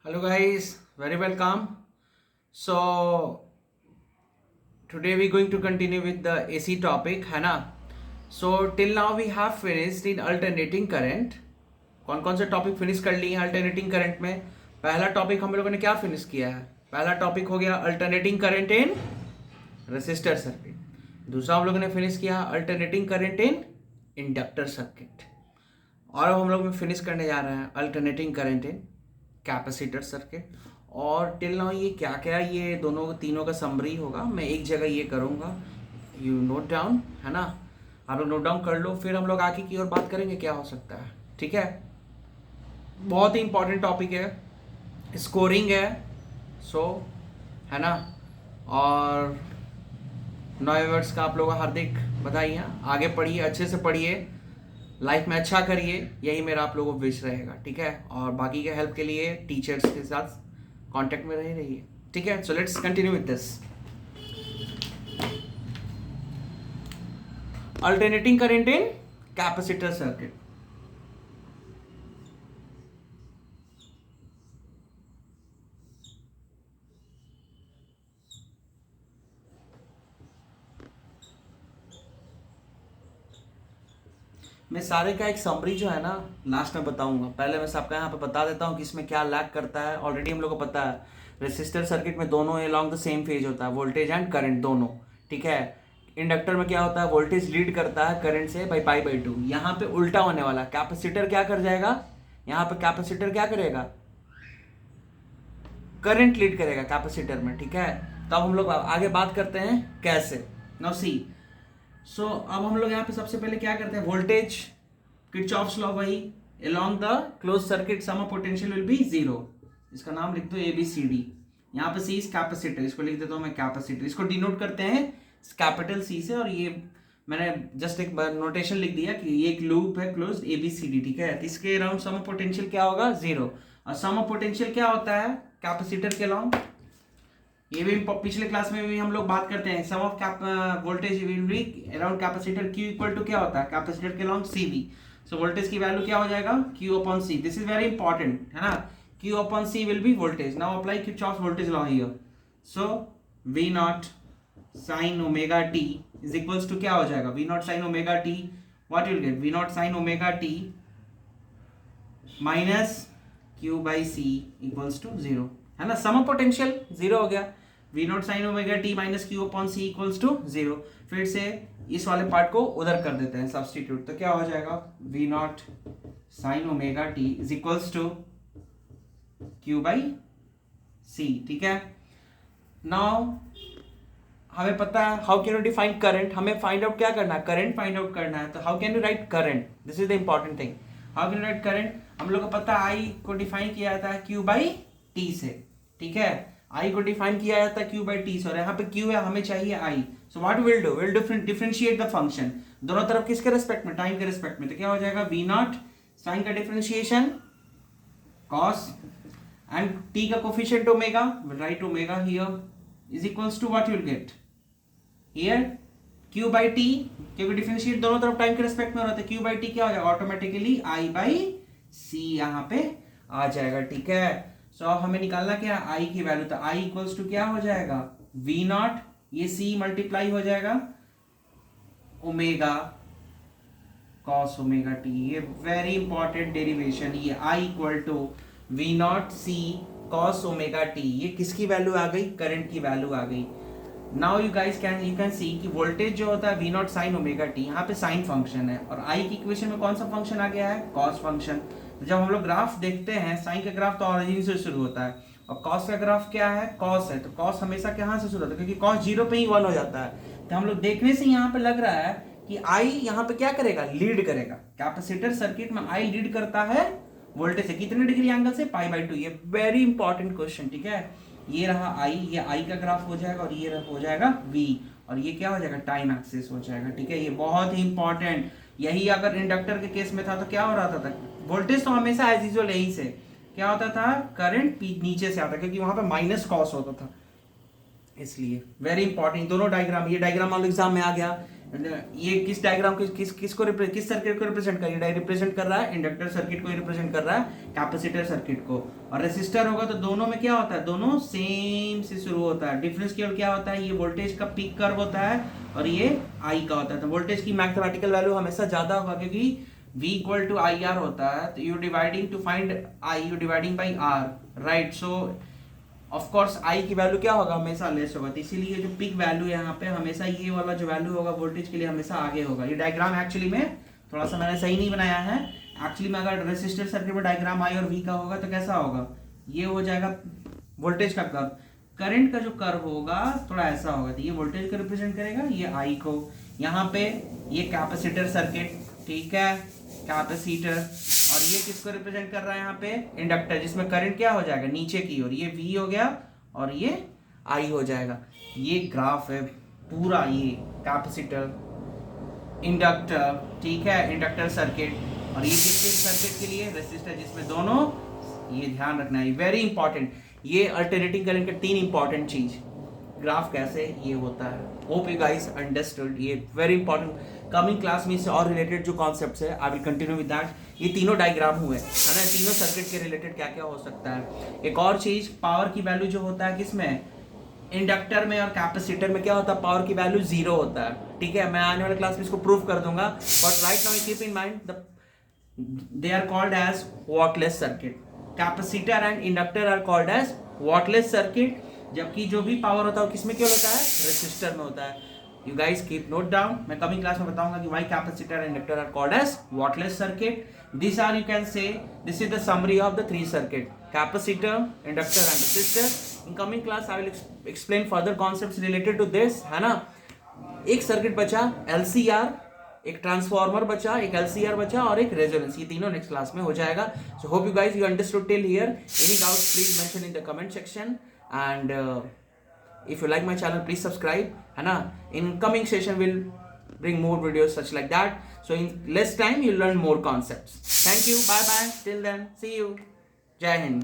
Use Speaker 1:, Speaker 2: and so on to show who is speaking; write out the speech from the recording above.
Speaker 1: Hello guys, very welcome. So today we're going to continue with the AC topic, है ना? So till now we have finished in alternating current. कौन कौन से topic finish कर लिए हैं alternating current में? पहला टॉपिक हम लोगों ने क्या फिनिश किया है? पहला टॉपिक हो गया alternating current in resistor circuit. दूसरा हम लोगों ने फिनिश किया alternating current in inductor circuit. और अब हम लोग फिनिश करने जा रहे हैं alternating current in capacitor circuit. और टिल नाउ ये क्या क्या ये दोनों तीनों का समरी होगा, मैं एक जगह ये करूँगा, यू नोट डाउन, है ना? आप लोग नोट डाउन कर लो, फिर हम लोग आगे की ओर बात करेंगे क्या हो सकता है। ठीक है, बहुत ही इंपॉर्टेंट टॉपिक है, स्कोरिंग है, सो है ना। और नॉइवर्स का आप लोगों का हार्दिक बधाई। आगे पढ़िए, अच्छे से पढ़िए, लाइफ में अच्छा करिए, यही मेरा आप लोगों को विश रहेगा। ठीक है, और बाकी के हेल्प के लिए टीचर्स के साथ कांटेक्ट में रहिए। ठीक है, so let's continue with this alternating current in capacitor circuit. मैं सारे का एक समरी जो है ना लास्ट में बताऊंगा, पहले मैं सबका यहाँ पे बता देता हूँ कि इसमें क्या लैग करता है। ऑलरेडी हम लोग को पता है रेसिस्टर सर्किट में दोनों अलोंग द सेम फेज होता है, वोल्टेज एंड करंट दोनों। ठीक है, इंडक्टर में क्या होता है, वोल्टेज लीड करता है करंट से बाई पाई बाई 2। यहाँ पे उल्टा होने वाला, कैपेसिटर क्या कर जाएगा, यहाँ पे कैपेसिटर क्या करेगा, करंट लीड करेगा कैपेसिटर में। ठीक है, तो अब हम लोग आगे बात करते हैं कैसे। नाउ सी, सो अब हम लोग यहाँ पे सबसे पहले क्या करते हैं, वोल्टेज किरचॉफ्स लॉ वही, along the close circuit sum of potential will be zero. इसका नाम लिख दो ABCD। यहाँ पे सी इज कैपेसिटर, इसको लिख देता हूँ मैं कैपेसिटर, इसको डिनोट करते हैं कैपिटल C से। और ये मैंने जस्ट एक बार नोटेशन लिख दिया कि ये एक लूप है क्लोज ABCD। ठीक है, तो इसके अराउंड सम ऑफ पोटेंशियल क्या होगा, जीरो। और सम ऑफ पोटेंशियल क्या होता है कैपेसिटर के अलाउंड, ये भी पिछले क्लास में भी हम लोग बात करते हैं, sum of voltage will be around capacitor Q equal to क्या होता है कैपेसिटर के अलाउंड CV। सो वोल्टेज की वैल्यू क्या हो जाएगा Q upon C। This is very important, है ना। Q upon C will be voltage. Now apply Kirchhoff's voltage law here. So V not sine omega t is equals to क्या हो जाएगा, V not sine omega t, what will get, V not sine omega t minus Q by C equals to zero, है ना। Sum of potential zero हो गया, V not sine omega t minus Q upon C equals to zero. फिर से इस वाले part को उधर कर देते हैं सब्सटीट्यूट, तो क्या हो जाएगा V not sine omega t is equals to Q by C। ठीक है, नाउ हमें पता है how can you define current, हमें फाइंड आउट क्या करना है, करंट फाइंड आउट करना है। तो how can you write current, this is the important thing, how can you write current. हम लोग को पता है I को डिफाइन किया जाता है Q बाई T से। ठीक है, I को डिफाइन किया जाता है Q बाई T से, और यहाँ पे Q है, हमें चाहिए I। So what will do, will differentiate the function दोनों तरफ, किसके रिस्पेक्ट में, टाइम के रिस्पेक्ट में। तो क्या हो जाएगा V नॉट साइन का डिफरेंशिएशन cos एंड T का coefficient omega, will write omega here is equals to what you will get here Q by T, क्योंकि डिफरेंशिएट दोनों तरफ टाइम के रिस्पेक्ट में हो रहा है, Q बाई T क्या हो जाएगा ऑटोमेटिकली I बाई C यहाँ पे आ जाएगा। ठीक है, सो अब हमें निकालना क्या है I की वैल्यू, तो I इक्वल्स टू क्या हो जाएगा V नॉट, ये C मल्टीप्लाई हो जाएगा ओमेगा कॉस ओमेगा टी। ये वेरी इंपॉर्टेंट डेरिवेशन, ये I equal to V not C cos omega t, ये किसकी वैल्यू आ गई, करंट की वैल्यू आ गई। Now you guys can see कि वोल्टेज जो होता है V not sine omega T, यहाँ पे साइन फंक्शन है, और I की इक्वेशन में कौन सा फंक्शन आ गया है, कॉस फंक्शन। तो जब हम लोग ग्राफ देखते हैं, साइन का ग्राफ तो ऑरिजिन से शुरू होता है, और कॉस का ग्राफ क्या है, कॉस है, तो कॉस हमेशा कहाँ से शुरू होता है, क्योंकि कॉस जीरो पे ही 1 हो जाता है। तो हम लोग देखने से यहाँ पे लग रहा है कि I यहाँ पे क्या करेगा, लीड करेगा। कैपेसिटर सर्किट में I लीड करता है वोल्टेज से, कितने डिग्री एंगल से, पाई बाई 2। ये वेरी इंपॉर्टेंट क्वेश्चन। ठीक है, ये रहा I, ये I का ग्राफ हो जाएगा, और ये हो जाएगा V, और ये क्या हो जाएगा, टाइम एक्सिस हो जाएगा। ठीक है, ये बहुत ही इंपॉर्टेंट, यही अगर इंडक्टर के केस में था तो क्या हो रहा था, वोल्टेज तो हमेशा एज यूजुअल यही से क्या होता था, करंट नीचे से आता, क्योंकि वहां पे माइनस कॉस होता था, इसलिए वेरी इंपॉर्टेंट दोनों डायग्राम। ये डायग्राम मान लो एग्जाम में आ गया, ये किस डायग्राम किस सर्किट को रिप्रेजेंट कर रहा है? रिप्रेजेंट कर रहा है इंडक्टर सर्किट को, रिप्रेजेंट कर रहा है कैपेसिटर सर्किट को। और रेसिस्टर होगा तो दोनों में क्या होता है, दोनों सेम से शुरू होता है। डिफरेंस केवल क्या होता है, ये वोल्टेज का पीक कर्व होता है और ये आई का होता है। तो वोल्टेज की मैथमेटिकल वैल्यू हमेशा ज्यादा होगा, क्योंकि V equal to I R होता है। तो you dividing to find I, you dividing by R, right. So of course I की वैल्यू क्या होगा, हमेशा लेस होगा। तो इसीलिए जो पीक वैल्यू है यहाँ पे हमेशा ये वाला जो वैल्यू होगा वोल्टेज के लिए हमेशा आगे होगा। ये डायग्राम एक्चुअली में थोड़ा सा मैंने सही नहीं बनाया है। एक्चुअली में अगर रेसिस्टर सर्किट में डायग्राम I और V का होगा तो कैसा होगा, ये हो जाएगा वोल्टेज का कर्व। करंट का जो कर्व होगा थोड़ा ऐसा होगा। तो ये वोल्टेज को रिप्रेजेंट करेगा, ये I को। यहाँ पे ये कैपेसिटर सर्किट, ठीक है, कैपेसिटर। और ये किसको रिप्रेजेंट कर रहा है यहाँ पे, इंडक्टर, जिसमें करंट क्या हो जाएगा नीचे की ओर, ये V हो गया और ये I हो जाएगा। ये ग्राफ है पूरा, ये कैपेसिटर, इंडक्टर, ठीक है, इंडक्टर सर्किट। और ये किसके सर्किट के लिए, रेसिस्टर, जिसमें दोनों, ये ध्यान रखना है, वेरी इंपॉर्टेंट। ये अल्टरनेटिंग करंट के 3 इंपॉर्टेंट चीज, ग्राफ कैसे ये होता है। होप यू गाइस अंडरस्टूड, ये वेरी इंपॉर्टेंट। कमिंग क्लास में इससे और रिलेटेड जो कॉन्सेप्ट्स है I will continue with that. ये तीनों डायग्राम हुए है ना, तीनों सर्किट के रिलेटेड क्या क्या हो सकता है। एक और चीज, पावर की वैल्यू जो होता है किसमें, इंडक्टर में और कैपेसिटर में क्या होता है, पावर की वैल्यू 0 होता है, ठीक है। मैं आने वाले क्लास में इसको प्रूव कर दूंगा। But right now keep in mind they are called as whatless circuit. Capacitor and inductor are called as whatless circuit. जबकि जो भी पावर होता है वो किसमें केवल होता है, रेसिस्टर में होता है। You guys keep note down. मैं कमिंग क्लास में बताऊंगा कि why capacitor and inductor are called as whatless circuit. These are, you can say, this is the summary of the 3 circuit: capacitor, inductor and resistor. In coming class I will explain further concepts related to this, है ना। एक circuit बचा LCR, एक transformer बचा, एक LCR बचा और एक रेजोनेंस। ये तीनों नेक्स्ट क्लास में हो जाएगा। So hope you guys you understood till here. Any doubts please mention in the comment section and if you like my channel please subscribe, है ना। In coming session will bring more videos such like that, so in less time you'll learn more concepts. Thank you, bye bye, till then, see you, Jai Hind.